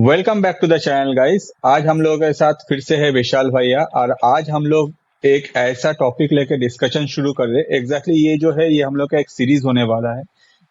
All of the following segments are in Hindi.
Welcome back to the channel guys. आज हम लोगों के साथ फिर से है विशाल भैया और आज हम लोग एक ऐसा टॉपिक लेके डिस्कशन शुरू कर रहे हैं। एग्जैक्टली ये जो है ये हम लोग का एक सीरीज होने वाला है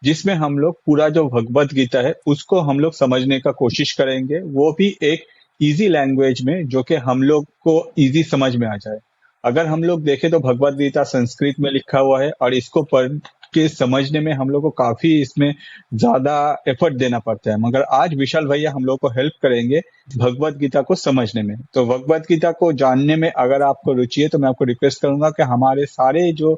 जिसमें हम लोग पूरा जो भगवत गीता है उसको हम लोग समझने का कोशिश करेंगे, वो भी एक इजी लैंग्वेज में जो कि हम लोग को इजी समझ में आ जाए। अगर हम लोग देखें तो भगवत गीता संस्कृत में लिखा हुआ है और इसको पढ़ के समझने में हम लोग को काफी इसमें ज्यादा एफर्ट देना पड़ता है, मगर आज विशाल भैया हम लोग को हेल्प करेंगे भगवत गीता को समझने में। तो भगवत गीता को जानने में अगर आपको रुचि है तो मैं आपको रिक्वेस्ट करूंगा कि हमारे सारे जो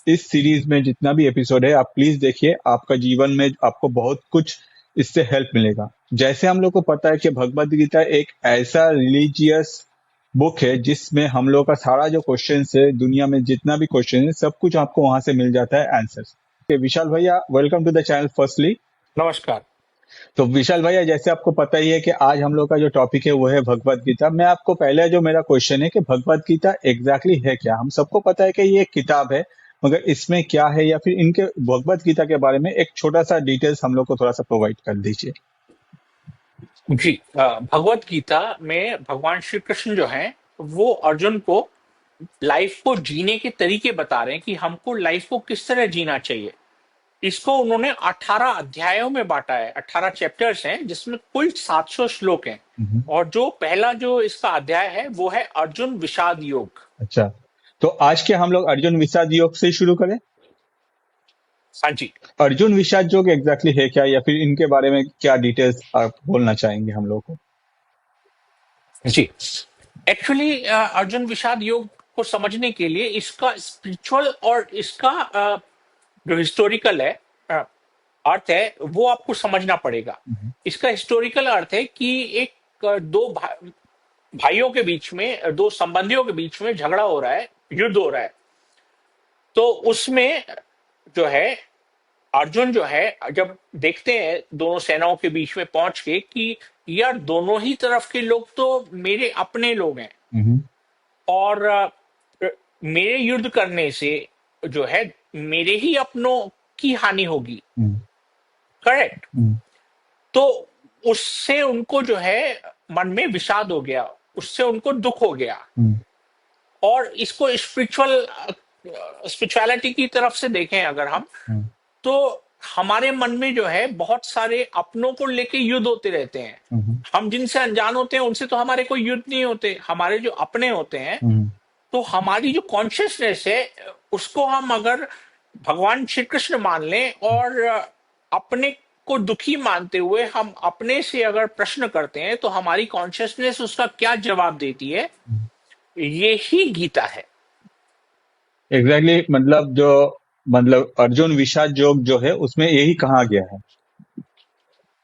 इस सीरीज में जितना भी एपिसोड है आप प्लीज देखिए। आपका जीवन में आपको बहुत कुछ इससे हेल्प मिलेगा। जैसे हम लोग को पता है कि भगवत गीता एक ऐसा रिलीजियस बुक है जिसमें हम लोग का सारा जो क्वेश्चन है, दुनिया में जितना भी क्वेश्चन है सब कुछ आपको वहां से मिल जाता है आंसर। विशाल भैया welcome to the channel firstly. नमस्कार। तो विशाल भैया जैसे आपको पता ही है कि आज हम लोग का जो टॉपिक है वो है भगवत गीता। मैं आपको पहले जो मेरा क्वेश्चन है कि भगवत गीता एग्जैक्टली है क्या। हम सबको पता है कि ये एक किताब है, मगर इसमें क्या है या फिर इनके भगवत गीता के बारे में एक छोटा सा डिटेल्स हम लोग को थोड़ा सा प्रोवाइड कर दीजिए। जी, भगवत गीता में भगवान श्री कृष्ण जो हैं वो अर्जुन को लाइफ को जीने के तरीके बता रहे हैं कि हमको लाइफ को किस तरह जीना चाहिए। इसको उन्होंने 18 अध्यायों में बांटा है। 18 चैप्टर्स हैं जिसमें कुल 700 श्लोक हैं। हम्म। और जो पहला जो इसका अध्याय है वो है अर्जुन विषाद योग। अच्छा, तो आज के हम लोग अर्जुन विषाद योग से शुरू करें। हाँ जी। अर्जुन विषाद योग एग्जैक्टली है क्या या फिर इनके बारे में क्या डिटेल्स आप बोलना चाहेंगे हम लोग को। जी, एक्चुअली अर्जुन विषाद योग को समझने के लिए इसका स्पिरिचुअल और इसका जो हिस्टोरिकल है अ, अर्थ है वो आपको समझना पड़ेगा। हम्म। इसका हिस्टोरिकल अर्थ है कि एक दो भाइयों के बीच में, दो संबंधियों के बीच में झगड़ा हो रहा है, युद्ध हो रहा है। तो उसमें जो है अर्जुन जो है जब देखते हैं दोनों सेनाओं के बीच में पहुंच के कि यार दोनों ही तरफ के लोग तो मेरे अपने लोग हैं हम्म। और मेरे युद्ध करने से जो है मेरे ही अपनों की हानि होगी। हम्म। करेक्ट। हम्म। तो उससे उनको जो है मन में विषाद हो गया, उससे उनको दुख हो गया। हम्म। और इसको स्पिरिचुअलिटी की तरफ से देखें अगर हम, हम्म। तो हमारे मन में जो है बहुत सारे अपनों को लेके युद्ध होते रहते हैं। हम्म। हम जिनसे अनजान होते हैं उनसे तो हमारे कोई युद्ध नहीं होते, हमारे जो अपने होते हैं। हम्म। तो हमारी जो कॉन्शियसनेस है उसको हम अगर भगवान श्री कृष्ण मान लें और अपने को दुखी मानते हुए हम अपने से अगर प्रश्न करते हैं तो हमारी कॉन्शियसनेस उसका क्या जवाब देती है, ये ही गीता है। एग्जैक्टली मतलब अर्जुन विषाद योग जो है उसमें यही कहा गया है।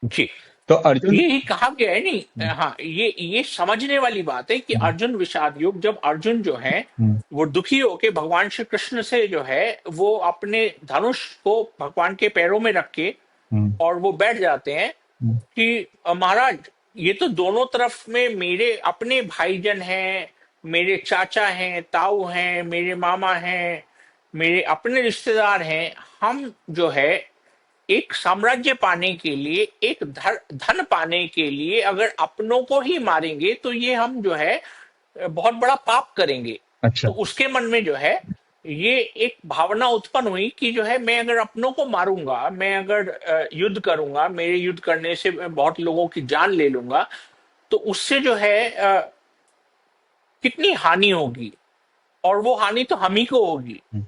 जी, तो अर्जुन। ये ही कहा गया है। नहीं, हाँ, ये समझने वाली बात है कि हम्म। अर्जुन विषाद युग, जब अर्जुन जो है हम्म। वो दुखी होके भगवान श्री कृष्ण से जो है वो अपने धनुष को भगवान के पैरों में रख के हम्म। और वो बैठ जाते हैं हम्म। कि महाराज ये तो दोनों तरफ में मेरे अपने भाईजन हैं, मेरे चाचा हैं, ताऊ हैं, मेरे मामा हैं, मेरे अपने रिश्तेदार हैं। हम जो है एक साम्राज्य पाने के लिए, एक धन पाने के लिए अगर अपनों को ही मारेंगे तो ये हम जो है बहुत बड़ा पाप करेंगे। अच्छा। तो उसके मन में जो है ये एक भावना उत्पन्न हुई कि जो है मैं अगर अपनों को मारूंगा, मैं अगर युद्ध करूंगा, मेरे युद्ध करने से मैं बहुत लोगों की जान ले लूंगा, तो उससे जो है कितनी हानि होगी, और वो हानि तो हम ही को होगी। हम्म।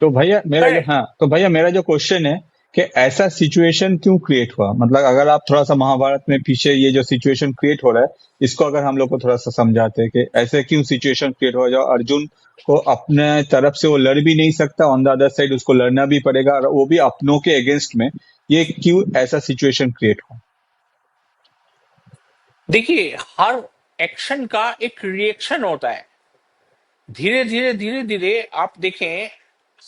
तो भैया मेरा जो करेक्ट। हाँ तो भैया मेरा जो क्वेश्चन है कि ऐसा सिचुएशन क्यों क्रिएट हुआ। मतलब अगर आप थोड़ा सा महाभारत में पीछे ये जो सिचुएशन क्रिएट हो रहा है इसको अगर हम लोग को थोड़ा सा समझाते हैं कि ऐसे क्यों सिचुएशन क्रिएट हो जाओ, अर्जुन को अपने तरफ से वो लड़ भी नहीं सकता, ऑन द अदर साइड उसको लड़ना भी पड़ेगा और वो भी अपनों के अगेंस्ट में। ये क्यों ऐसा सिचुएशन क्रिएट हुआ। देखिए, हर एक्शन का एक रिएक्शन होता है। धीरे धीरे आप देखें,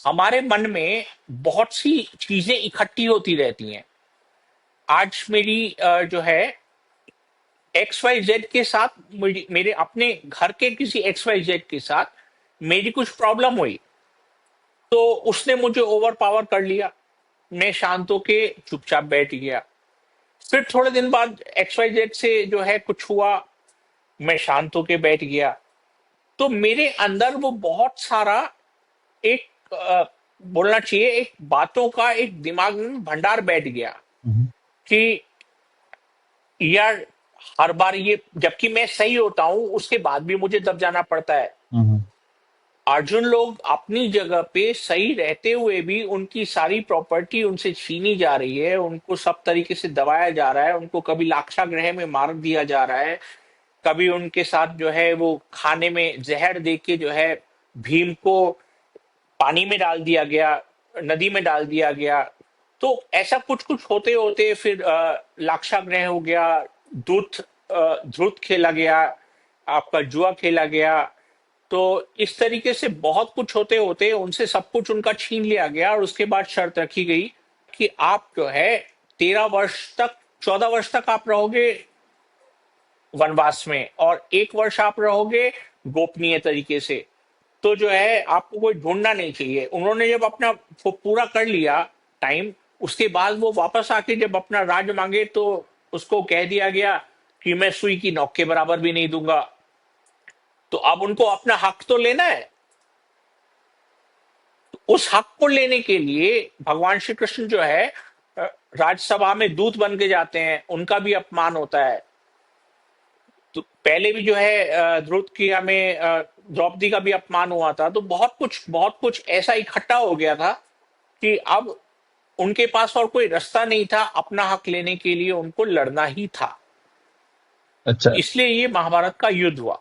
हमारे मन में बहुत सी चीजें इकट्ठी होती रहती हैं। आज मेरी जो है एक्स वाई जेड के साथ, मेरे अपने घर के किसी एक्स वाई जेड के साथ मेरी कुछ प्रॉब्लम हुई, तो उसने मुझे ओवर पावर कर लिया। मैं शांत होके चुपचाप बैठ गया। फिर थोड़े दिन बाद XYZ से जो है कुछ हुआ, मैं शांत होके बैठ गया। तो मेरे अंदर वो बहुत सारा एक बोलना चाहिए एक बातों का एक दिमाग में भंडार बैठ गया हम्म, कि यार हर बार ये, जबकि मैं सही होता हूं उसके बाद भी मुझे दब जाना पड़ता है। हम्म, अर्जुन लोग अपनी जगह पे सही रहते हुए भी उनकी सारी प्रॉपर्टी उनसे छीनी जा रही है, उनको सब तरीके से दबाया जा रहा है, उनको कभी लाक्षागृह में मार दिया जा रहा है, कभी उनके साथ जो है वो खाने में जहर दे के जो है भीम को पानी में डाल दिया गया, नदी में डाल दिया गया। तो ऐसा कुछ कुछ होते होते फिर लाक्षागृह हो गया, दूत ध्रुत खेला गया, आपका जुआ खेला गया। तो इस तरीके से बहुत कुछ होते होते उनसे सब कुछ उनका छीन लिया गया, और उसके बाद शर्त रखी गई कि आप जो है 13 वर्ष तक, 14 वर्ष तक आप रहोगे वनवास में, और 1 वर्ष आप रहोगे गोपनीय तरीके से। तो जो है आपको कोई ढूंढना नहीं चाहिए। उन्होंने जब अपना वो पूरा कर लिया टाइम, उसके बाद वो वापस आके जब अपना राज मांगे तो उसको कह दिया गया कि मैं सुई की नोक के बराबर भी नहीं दूंगा। तो अब उनको अपना हक तो लेना है। उस हक को लेने के लिए भगवान श्री कृष्ण जो है राज्यसभा में दूत बन के जाते हैं, उनका भी अपमान होता है। तो पहले भी जो है द्रुत क्रिया में द्रौपदी का भी अपमान हुआ था। तो बहुत कुछ ऐसा इकट्ठा हो गया था कि अब उनके पास और कोई रास्ता नहीं था, अपना हक लेने के लिए उनको लड़ना ही था। अच्छा। इसलिए ये महाभारत का युद्ध हुआ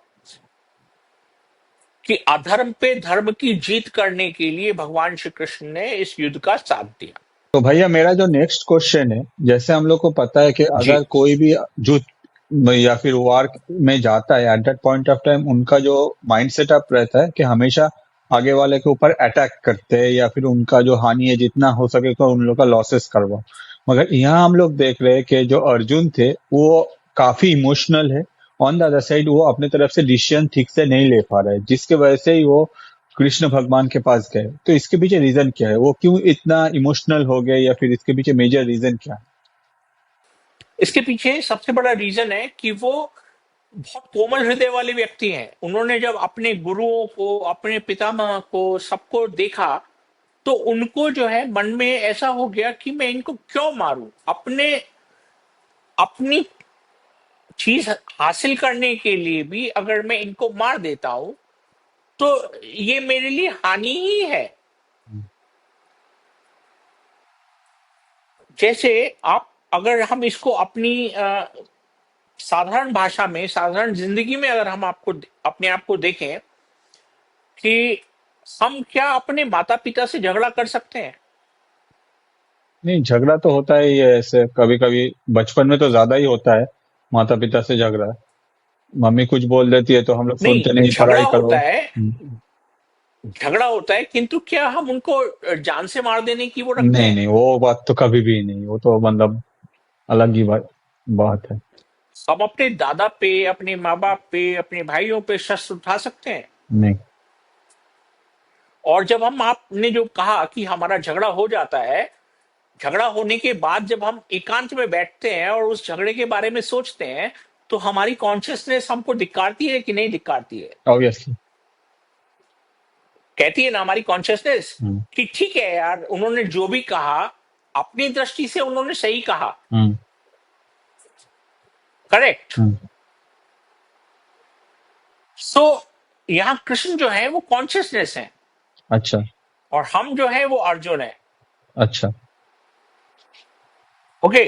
कि अधर्म पे धर्म की जीत करने के लिए भगवान श्री कृष्ण ने इस युद्ध का साथ दिया। तो भैया मेरा जो नेक्स्ट क्वेश्चन है, जैसे हम लोग को पता है कि जी। अगर कोई भी युद्ध या फिर वार में जाता है, at that point of time उनका जो माइंड सेटअप रहता है कि हमेशा आगे वाले के ऊपर अटैक करते हैं या फिर उनका जो हानि है जितना हो सके तो उन लोग का लॉसेस करवाओ। मगर यहाँ हम लोग देख रहे हैं कि जो अर्जुन थे वो काफी इमोशनल है। ऑन द अदर साइड वो अपने तरफ से डिसीजन ठीक से नहीं ले पा रहा है, जिसके वजह से ही वो कृष्ण भगवान के पास गए। तो इसके पीछे रीजन क्या है, वो क्यों इतना इमोशनल हो गए, या फिर इसके पीछे मेजर रीजन क्या है? इसके पीछे सबसे बड़ा रीजन है कि वो बहुत कोमल हृदय वाले व्यक्ति हैं। उन्होंने जब अपने गुरुओं को, अपने पितामह को, सबको देखा, तो उनको जो है मन में ऐसा हो गया कि मैं इनको क्यों मारूं। अपने अपनी चीज हासिल करने के लिए भी अगर मैं इनको मार देता हूं तो ये मेरे लिए हानि ही है। जैसे आप, अगर हम इसको अपनी साधारण भाषा में, साधारण जिंदगी में अगर हम आपको अपने आप को देखें कि हम क्या अपने माता पिता से झगड़ा कर सकते हैं? नहीं, झगड़ा तो होता ही है ऐसे, कभी कभी बचपन में तो ज्यादा ही होता है माता पिता से झगड़ा। मम्मी कुछ बोल देती है तो हम लोग सुनते नहीं, नहीं, झगड़ा पढ़ाई करो। होता है, झगड़ा होता है, किंतु क्या हम उनको जान से मार देने की वो रखते नहीं हैं? नहीं, वो बात तो कभी भी नहीं, वो तो मतलब अलग ही बात है। हम अपने दादा पे, अपने माँ बाप पे, अपने भाइयों पे शस्त्र उठा सकते हैं? नहीं। और जब हम, आपने जो कहा कि हमारा झगड़ा हो जाता है, झगड़ा होने के बाद जब हम एकांत में बैठते हैं और उस झगड़े के बारे में सोचते हैं, तो हमारी कॉन्शियसनेस हमको धिक्कारती है कि नहीं धिक्कारती है? ऑब्वियसली। कहती है ना हमारी कॉन्शियसनेस हम्म, कि ठीक है यार, उन्होंने जो भी कहा अपनी दृष्टि से उन्होंने सही कहा। हम्म, करेक्ट। हम्म। सो यहाँ कृष्ण जो है वो कॉन्शियसनेस है, अच्छा। और हम जो है वो अर्जुन है। अच्छा। ओके।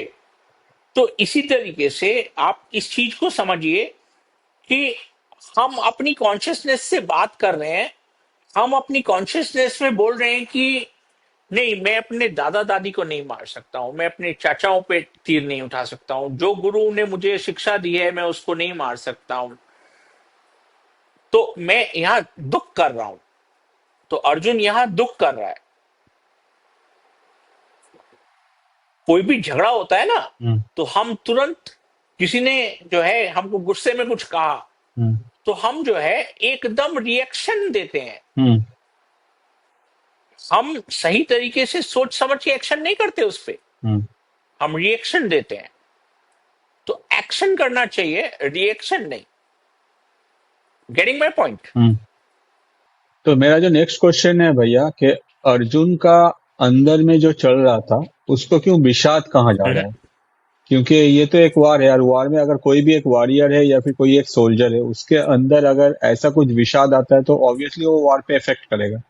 तो इसी तरीके से आप इस चीज को समझिए कि हम अपनी कॉन्शियसनेस से बात कर रहे हैं। हम अपनी कॉन्शियसनेस में बोल रहे हैं कि नहीं, मैं अपने दादा दादी को नहीं मार सकता हूं, मैं अपने चाचाओं पे तीर नहीं उठा सकता हूं, जो गुरु ने मुझे शिक्षा दी है मैं उसको नहीं मार सकता हूं। तो मैं यहां दुख कर रहा हूं। तो अर्जुन यहां दुख कर रहा है। कोई भी झगड़ा होता है ना, हम्म, तो हम तुरंत, किसी ने जो है हमको गुस्से में कुछ कहा, हम्म, तो हम जो है एकदम रिएक्शन देते हैं। हम्म, हम सही तरीके से सोच समझ के एक्शन नहीं करते उस पे, हम्म, हम रिएक्शन देते हैं। तो एक्शन करना चाहिए, रिएक्शन नहीं। Getting my point? हम्म। तो मेरा जो नेक्स्ट क्वेश्चन है भैया कि अर्जुन का अंदर में जो चल रहा था उसको क्यों विषाद कहा जा रहा है? क्योंकि ये तो एक वार है, और वार में अगर कोई भी एक वॉरियर है या फिर कोई एक सोल्जर है उसके अंदर अगर ऐसा कुछ विषाद आता है तो ऑब्वियसली वो वार पे इफेक्ट करेगा।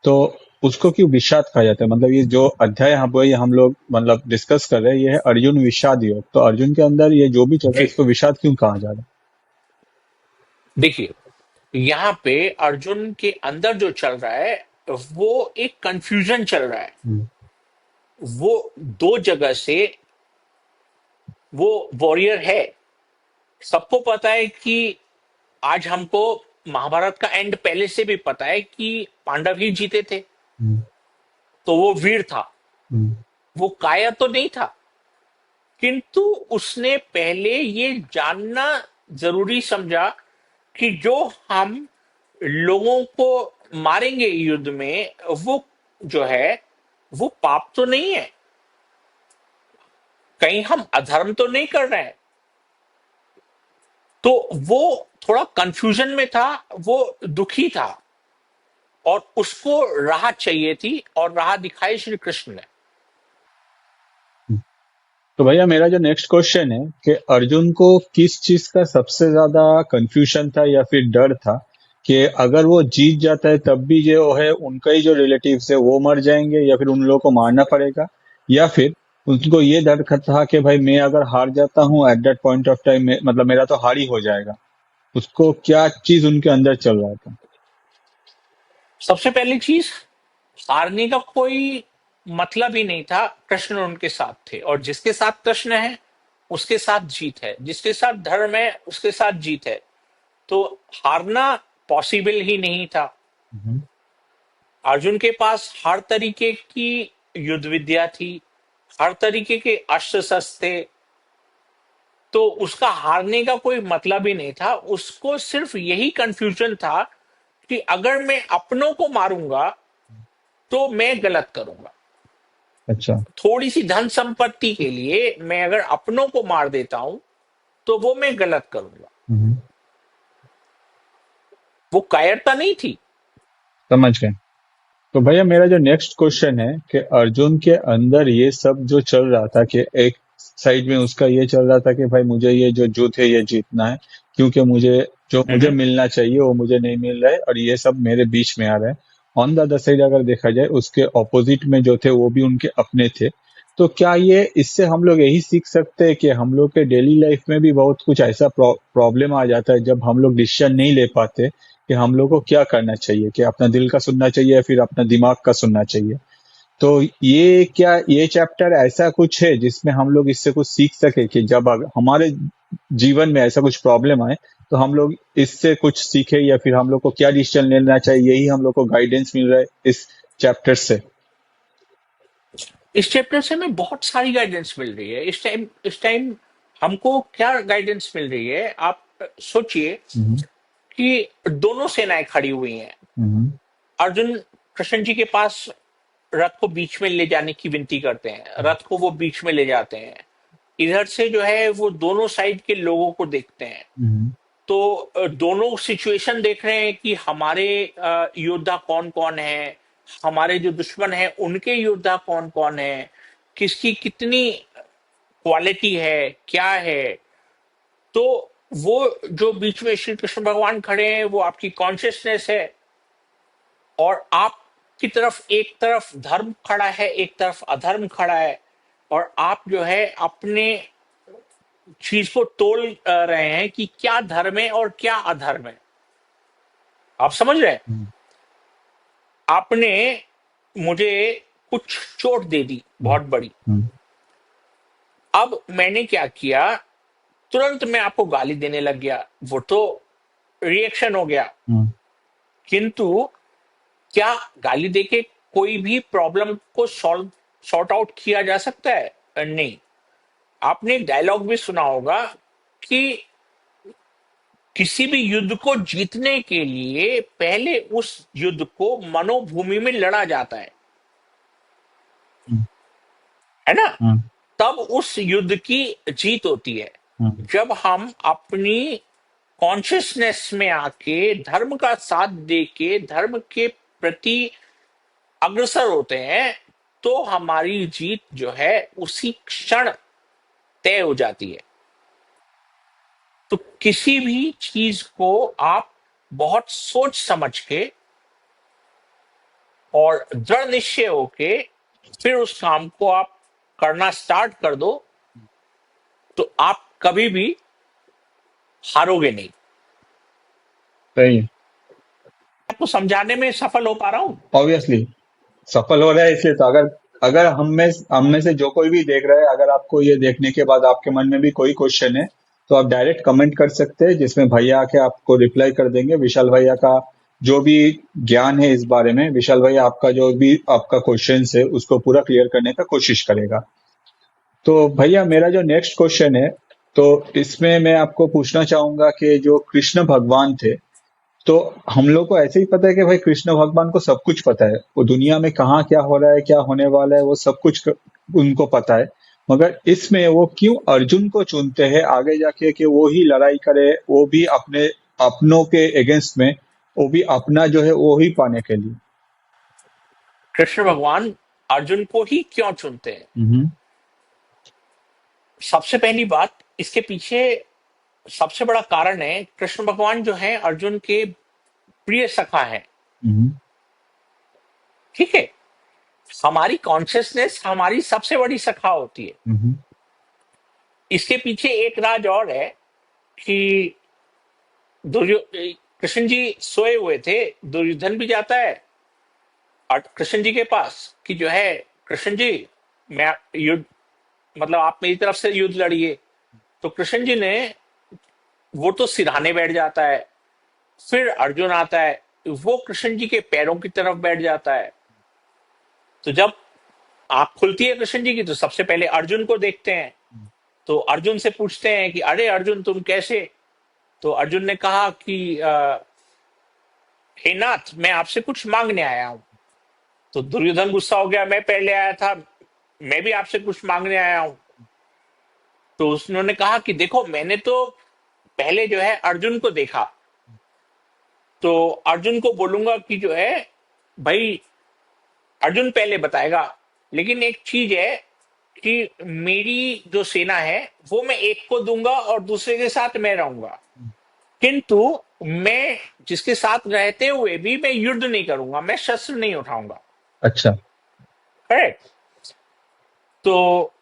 तो उसको क्यों विषाद कहा जाता है? मतलब ये जो अध्याय हम लोग मतलब डिस्कस कर रहे हैं ये है अर्जुन विषाद योग। तो अर्जुन के अंदर ये जो भी चल रहा है जी, इसको विषाद क्यों कहा जा रहा देखिए, यहाँ पे अर्जुन के अंदर जो चल रहा है वो एक कंफ्यूजन चल रहा है। है? वो दो जगह से वो वॉरियर है। सबको पता है कि आज हमको महाभारत का एंड पहले से भी पता है कि पांडव ही जीते थे। हम्म। तो वो वीर था, हम्म। वो काया तो नहीं था। किंतु उसने पहले ये जानना जरूरी समझा कि जो हम लोगों को मारेंगे युद्ध में, वो जो है वो पाप तो नहीं है, कहीं हम अधर्म तो नहीं कर रहे हैं। तो वो थोड़ा कंफ्यूजन में था, वो दुखी था, और उसको राह चाहिए थी, और राह दिखाई श्री कृष्ण ने। तो भैया मेरा जो नेक्स्ट क्वेश्चन है कि अर्जुन को किस चीज का सबसे ज्यादा कंफ्यूजन था या फिर डर था कि अगर वो जीत जाता है तब भी जो है उनका ही जो रिलेटिव्स है वो मर जाएंगे या फिर उन लोगों को मारना पड़ेगा, या फिर उनको ये डर था कि भाई मैं अगर हार जाता हूँ at that point of time मतलब मेरा तो हार ही हो जाएगा। उसको क्या चीज उनके अंदर चल रहा था? सबसे पहली चीज, हारने का कोई मतलब ही नहीं था। कृष्ण उनके साथ थे, और जिसके साथ कृष्ण है उसके साथ जीत है, जिसके साथ धर्म है उसके साथ जीत है। तो हारना पॉसिबल ही नहीं था। हम्म। अर्जुन के पास हर तरीके की युद्ध विद्या थी, हर तरीके के अस्त्र शस्त्र थे। तो उसका हारने का कोई मतलब ही नहीं था। उसको सिर्फ यही कंफ्यूजन था कि अगर मैं अपनों को मारूंगा तो मैं गलत करूंगा। अच्छा। थोड़ी सी धन संपत्ति के लिए मैं अगर अपनों को मार देता हूं तो वो मैं गलत करूंगा। हम्म। वो कायरता नहीं थी। समझ गए। तो भैया मेरा जो नेक्स्ट क्वेश्चन है कि अर्जुन के अंदर ये सब जो चल रहा था कि एक साइड में उसका ये चल रहा था कि भाई मुझे ये जो युद्ध है ये जीतना है, क्योंकि मुझे जो मुझे हम्म, मिलना चाहिए वो मुझे नहीं मिल रहा है और ये सब मेरे बीच में आ रहा है। ऑन द अदर साइड अगर देखा जाए उसके ऑपोजिट में जो थे वो भी उनके अपने थे। तो क्या ये इससे हम लोग यही सीख सकते हैं कि हम लोग के डेली लाइफ में भी बहुत कुछ ऐसा प्रॉब्लम आ जाता है जब हम लोग डिसीजन नहीं ले पाते कि हम लोग को क्या करना चाहिए, कि अपना दिल का सुनना चाहिए या फिर अपना दिमाग का सुनना चाहिए? तो ये क्या ये चैप्टर ऐसा कुछ है जिसमें हम लोग इससे कुछ सीख सके कि जब हमारे जीवन में ऐसा कुछ प्रॉब्लम आए तो हम लोग इससे कुछ सीखे या फिर हम लोग को क्या डिसीजन लेना चाहिए? यही हम लोग को गाइडेंस मिल रहा है इस चैप्टर से। इस चैप्टर से हमें बहुत सारी गाइडेंस मिल रही है। इस टाइम हमको क्या गाइडेंस मिल रही है, आप सोचिए हम्म। कि दोनों सेनाएं खड़ी हुई हैं। हम्म। अर्जुन कृष्ण जी के पास रथ को बीच में ले जाने की विनती करते हैं, रथ को वो बीच में ले जाते हैं। इधर से जो है वो दोनों साइड के लोगों को देखते हैं। हम्म। तो दोनों सिचुएशन देख रहे हैं कि हमारे योद्धा कौन कौन है, हमारे जो दुश्मन हैं उनके योद्धा कौन कौन है, किसकी कितनी क्वालिटी है, क्या है। तो वो जो बीच में श्री कृष्ण भगवान खड़े हैं वो आपकी कॉन्शियसनेस है, और आपकी तरफ एक तरफ धर्म खड़ा है, एक तरफ अधर्म खड़ा है। और आप जो है अपने चीज को तोल रहे हैं कि क्या धर्म है और क्या अधर्म है। आप समझ रहे हैं? हम्म। आपने मुझे कुछ चोट दे दी हम्म। बहुत बड़ी। हम्म। अब मैंने क्या किया, तुरंत मैं आपको गाली देने लग गया, वो तो रिएक्शन हो गया। हम्म। किंतु क्या गाली देके कोई भी प्रॉब्लम को सॉल्व सॉर्ट आउट किया जा सकता है? नहीं। आपने एक डायलॉग भी सुना होगा कि किसी भी युद्ध को जीतने के लिए पहले उस युद्ध को मनोभूमि में लड़ा जाता है ना? हम्म। तब उस युद्ध की जीत होती है। हम्म। जब हम अपनी कॉन्शियसनेस में आके धर्म का साथ दे के धर्म के प्रति अग्रसर होते हैं, तो हमारी जीत जो है उसी क्षण तय हो जाती है। तो किसी भी चीज को आप बहुत सोच समझ के और दृढ़ निश्चय होके फिर उस काम को आप करना स्टार्ट कर दो, तो आप कभी भी हारोगे नहीं। सही है। आपको समझाने में सफल हो पा रहा हूं? ऑब्वियसली सफल हो रहा है, इसलिए तो अगर अगर हम में से जो कोई भी देख रहा है, अगर आपको ये देखने के बाद आपके मन में भी कोई क्वेश्चन है, तो आप डायरेक्ट कमेंट कर सकते हैं, जिसमें भैया आके आपको रिप्लाई कर देंगे। विशाल भैया का जो भी ज्ञान है इस बारे में, विशाल भैया आपका जो भी आपका क्वेश्चन है उसको पूरा क्लियर करने का कोशिश करेगा। तो भैया मेरा जो नेक्स्ट क्वेश्चन है, तो इसमें मैं आपको पूछना चाहूंगा कि जो कृष्ण भगवान थे, तो हम लोग को ऐसे ही पता है कि भाई कृष्ण भगवान को सब कुछ पता है, वो दुनिया में कहाँ क्या हो रहा है, क्या होने वाला है, वो सब कुछ उनको पता है। मगर इसमें वो क्यों अर्जुन को चुनते हैं आगे जाके कि वो ही लड़ाई करे, वो भी अपने अपनों के अगेंस्ट में, वो भी अपना जो है वो ही पाने के लिए। कृष्ण भगवान अर्जुन को ही क्यों चुनते हैं? हम्म। सबसे पहली बात, इसके पीछे सबसे बड़ा कारण है, कृष्ण भगवान जो है अर्जुन के प्रिय सखा है। हम्म। ठीक है, हमारी कॉन्शियसनेस हमारी सबसे बड़ी सखा होती है। हम्म। इसके पीछे एक राज और है कि कृष्ण जी सोए हुए थे, दुर्योधन भी जाता है और कृष्ण जी के पास कि जो है कृष्ण जी, मैं युद्ध, मतलब आप मेरी तरफ से युद्ध लड़िए। तो कृष्ण जी ने, वो तो सिरहाने बैठ जाता है। फिर अर्जुन आता है, वो कृष्ण जी के पैरों की तरफ बैठ जाता है। तो जब आंख खुलती है कृष्ण जी की, तो सबसे पहले अर्जुन को देखते हैं। तो अर्जुन से पूछते हैं कि अरे अर्जुन तुम कैसे? तो अर्जुन ने कहा कि हे नाथ, मैं आपसे कुछ मांगने आया हूं। तो दुर्योधन गुस्सा हो गया, मैं पहले आया था, मैं भी आपसे कुछ मांगने आया हूं। तो उन्होंने कहा कि देखो, मैंने तो पहले जो है अर्जुन को देखा, तो अर्जुन को बोलूंगा कि जो है भाई, अर्जुन पहले बताएगा। लेकिन एक चीज है कि मेरी जो सेना है वो मैं एक को दूंगा और दूसरे के साथ मैं रहूंगा, किंतु मैं जिसके साथ रहते हुए भी मैं युद्ध नहीं करूंगा, मैं शस्त्र नहीं उठाऊंगा। अच्छा। करेक्ट। तो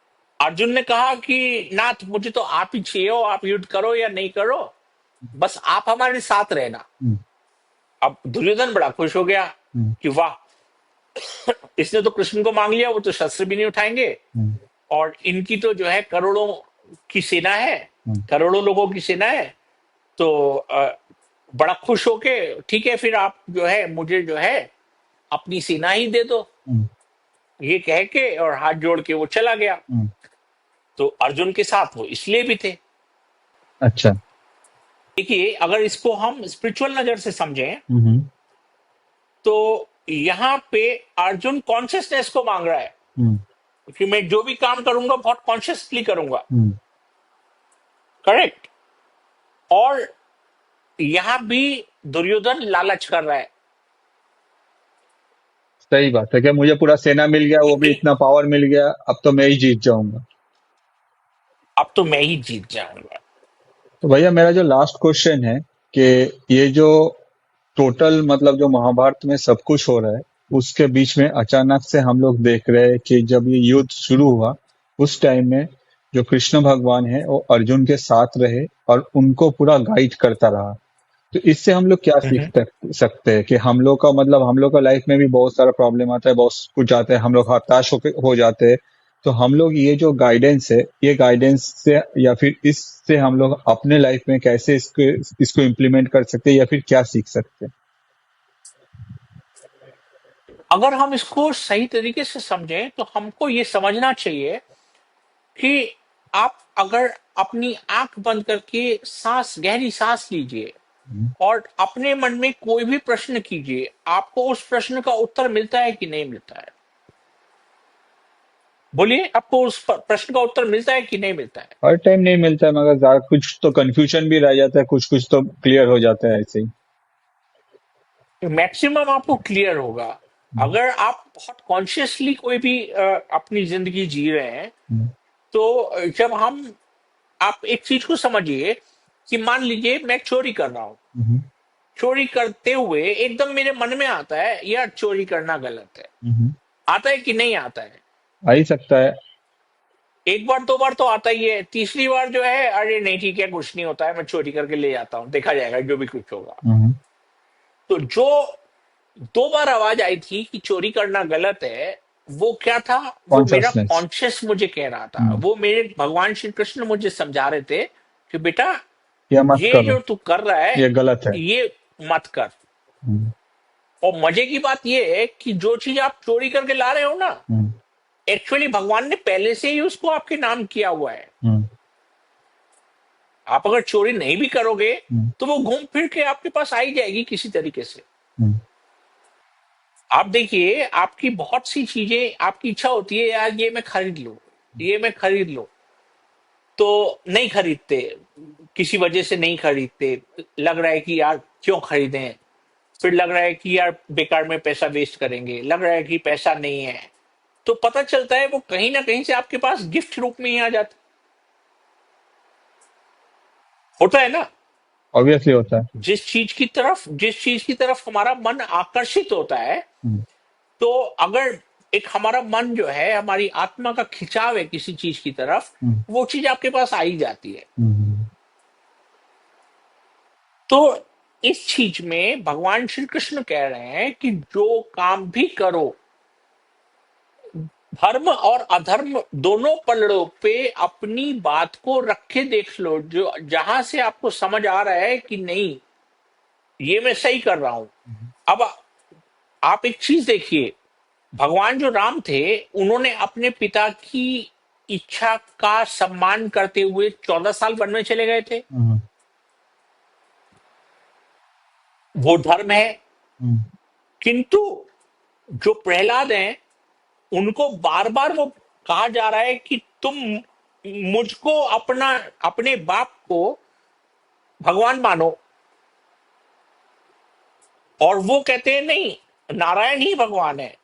अर्जुन ने कहा कि नाथ, मुझे तो आप ही चाहिए हो, आप युद्ध करो या नहीं करो, बस आप हमारे साथ रहना। हम्म। अब दुर्योधन बड़ा खुश हो गया हम्म। कि वाह, इसने तो कृष्ण को मांग लिया, वो तो शस्त्र भी नहीं उठाएंगे, हम्म। और इनकी तो जो है करोड़ों की सेना है, हम्म। करोड़ों लोगों की सेना है। तो बड़ा खुश होके, ठीक है फिर आप जो है मुझे जो है अपनी सेना ही दे दो, हम्म। ये कह के और हाथ जोड़ के वो चला गया। हम्म। तो अर्जुन के साथ वो इसलिए भी थे। अच्छा। देखिए, अगर इसको हम स्पिरिचुअल नजर से समझें, हम्म। तो यहाँ पे अर्जुन कॉन्शियसनेस को मांग रहा है हम्म। कि मैं जो भी काम करूंगा बहुत कॉन्शियसली करूंगा। हम्म। करेक्ट। और यहां भी दुर्योधन लालच कर रहा है सही बात है, क्या मुझे पूरा सेना मिल गया, वो भी कि इतना पावर मिल गया, अब तो मैं ही जीत जाऊंगा। अब तो मैं ही जीत जाऊंगा। तो भैया मेरा जो लास्ट क्वेश्चन है कि ये जो टोटल मतलब जो महाभारत में सब कुछ हो रहा है, उसके बीच में अचानक से हम लोग देख रहे हैं कि जब ये युद्ध शुरू हुआ, उस टाइम में जो कृष्ण भगवान है वो अर्जुन के साथ रहे और उनको पूरा गाइड करता रहा। तो इससे हम लोग क्या सीख सकते हैं कि हम लोग का मतलब हम लोग का लाइफ में भी बहुत सारा प्रॉब्लम आता है, बहुत कुछ आता है, हम लोग हताश हो जाते हैं। तो हम लोग ये जो गाइडेंस है, ये गाइडेंस से या फिर इससे हम लोग अपने लाइफ में कैसे इसको इसको इम्प्लीमेंट कर सकते हैं या फिर क्या सीख सकते हैं? अगर हम इसको सही तरीके से समझें, तो हमको ये समझना चाहिए कि आप अगर अपनी आंख बंद करके सांस, गहरी सांस लीजिए हम्म। और अपने मन में कोई भी प्रश्न कीजिए, आपको उस प्रश्न का उत्तर मिलता है कि नहीं मिलता है? बोलिए, आपको उस प्रश्न का उत्तर मिलता है कि नहीं मिलता है? हर टाइम नहीं मिलता है, मगर कुछ तो कंफ्यूजन भी रह जाता है, कुछ कुछ तो क्लियर हो जाता है ऐसे ही। मैक्सिमम आपको क्लियर होगा अगर आप बहुत कॉन्शियसली कोई भी अपनी जिंदगी जी रहे हैं। हम्म, तो जब हम आप एक चीज को समझिए कि मान लीजिए मैं चोरी कर रहा हूं। हम्म, चोरी करते हुए एकदम मेरे मन में आता है यार चोरी करना गलत है। हम्म। आता है कि नहीं आता है? आ ही सकता है। एक बार दो बार तो आता ही है, तीसरी बार जो है अरे नहीं ठीक है कुछ नहीं होता है, मैं चोरी करके ले जाता हूँ, देखा जाएगा जो भी कुछ होगा। हम्म। तो जो दो बार आवाज आई थी कि चोरी करना गलत है, वो क्या था? वो मेरा कॉन्शसनेस। कॉन्शियस मुझे कह रहा था, वो मेरे भगवान श्री कृष्ण मुझे समझा रहे थे कि बेटा ये मत ये करो, जो तू कर रहा है ये गलत है। ये मत कर। हम्म, और मजे की बात ये है कि जो चीज आप चोरी करके ला रहे हो ना, हम्म, एक्चुअली भगवान ने पहले से ही उसको आपके नाम किया हुआ है। हम्म, आप अगर चोरी नहीं भी करोगे हम्म, तो वो घूम फिर के आपके पास आ ही जाएगी किसी तरीके से। हम्म, आप देखिए, आपकी बहुत सी चीजें आपकी इच्छा होती है यार ये मैं खरीद लूं, ये मैं खरीद लूं, तो नहीं खरीदते, किसी वजह से नहीं खरीदते। लग रहा है कि यार क्यों खरीदें, फिर लग रहा है कि यार बेकार में पैसा वेस्ट करेंगे, लग रहा है कि पैसा नहीं है। तो पता चलता है वो कहीं ना कहीं से आपके पास गिफ्ट रूप में ही आ जाता। होता है ना? ऑब्वियसली होता है। जिस चीज की तरफ हमारा मन आकर्षित होता है, हम्म, तो अगर एक हमारा मन जो है, हमारी आत्मा का खिंचाव है किसी चीज की तरफ, हम्म, वो चीज आपके पास आ ही जाती है। हम्म, तो इस चीज में भगवान श्री कृष्ण कह रहे हैं कि जो काम भी करो, धर्म और अधर्म दोनों पलड़ों पे अपनी बात को रख के देख लो, जो जहां से आपको समझ आ रहा है कि नहीं ये मैं सही कर रहा हूं। अब आप एक चीज देखिए, भगवान जो राम थे, उन्होंने अपने पिता की इच्छा का सम्मान करते हुए 14 साल वन में चले गए थे। हम्म, वो धर्म है। हम्म, किंतु जो प्रहलाद हैं, उनको बार बार वो कहा जा रहा है कि तुम मुझको अपना, अपने बाप को भगवान मानो। और वो कहते हैं नहीं, नारायण ही भगवान है।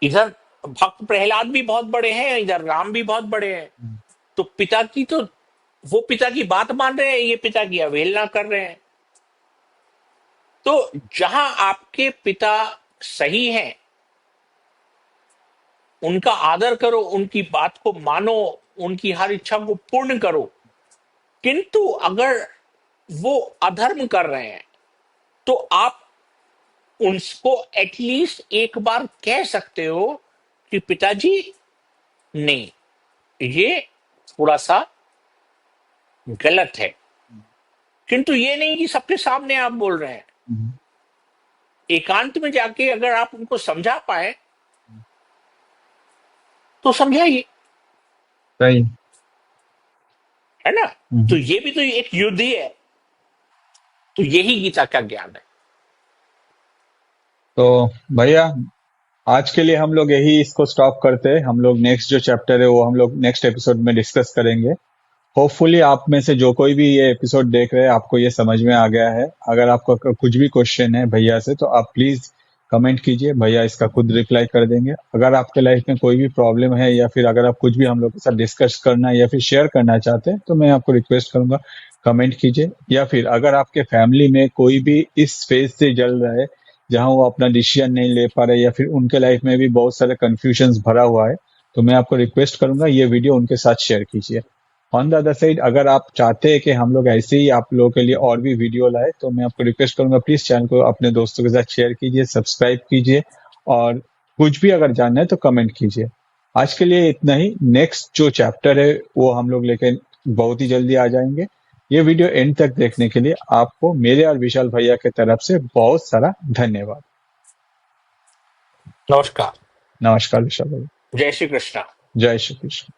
इधर भक्त प्रहलाद भी बहुत बड़े हैं, इधर राम भी बहुत बड़े हैं। हम्म। तो पिता की तो वो पिता की बात मान रहे हैं, ये पिता की अवहेलना कर रहे हैं। तो जहां आपके पिता सही हैं, उनका आदर करो, उनकी बात को मानो, उनकी हर इच्छा को पूर्ण करो। किंतु अगर वो अधर्म कर रहे हैं, तो आप उनको एटलीस्ट एक बार कह सकते हो कि पिताजी नहीं, ये थोड़ा सा गलत है। किंतु ये नहीं कि सबके सामने आप बोल रहे हैं। हम्म। एकांत में जाके अगर आप उनको समझा पाए तो समझाइए, सही। है ना? तो हम्म। ये भी तो एक युद्ध ही है। तो यही गीता का ज्ञान है। तो भैया, आज के लिए हम लोग यही इसको स्टॉप करते हैं। हम लोग नेक्स्ट जो चैप्टर है वो हम लोग नेक्स्ट एपिसोड में डिस्कस करेंगे। होपफुली आप में से जो कोई भी ये एपिसोड देख रहे हैं आपको ये समझ में आ गया है। अगर आपका कुछ भी क्वेश्चन है भैया से तो आप प्लीज कमेंट कीजिए, भैया इसका खुद रिप्लाई कर देंगे। अगर आपके लाइफ में कोई भी प्रॉब्लम है या फिर अगर आप कुछ भी हम लोग के साथ डिस्कस करना या फिर शेयर करना चाहते हैं तो मैं आपको रिक्वेस्ट करूंगा, कमेंट कीजिए। या फिर अगर आपके फैमिली में कोई भी इस फेज से जल रहा है जहां वो अपना डिसीजन नहीं ले पा रहे या फिर उनके लाइफ में भी बहुत सारे कंफ्यूजन भरा हुआ है, तो मैं आपको रिक्वेस्ट करूंगा ये वीडियो उनके साथ शेयर कीजिए। ऑन द अदर साइड, अगर आप चाहते हैं कि हम लोग ऐसे ही आप लोगों के लिए और भी वीडियो लाए तो मैं आपको रिक्वेस्ट करूंगा प्लीज चैनल को अपने दोस्तों के साथ शेयर कीजिए, सब्सक्राइब कीजिए और कुछ भी अगर जानना है तो कमेंट कीजिए। आज के लिए इतना ही। नेक्स्ट जो चैप्टर है वो हम लोग लेके बहुत ही जल्दी आ जाएंगे। ये वीडियो एंड तक देखने के लिए आपको मेरे और विशाल भैया की तरफ से बहुत सारा धन्यवाद। नमस्कार। नमस्कार विशाल भैया। जय श्री कृष्णा। जय श्री कृष्ण।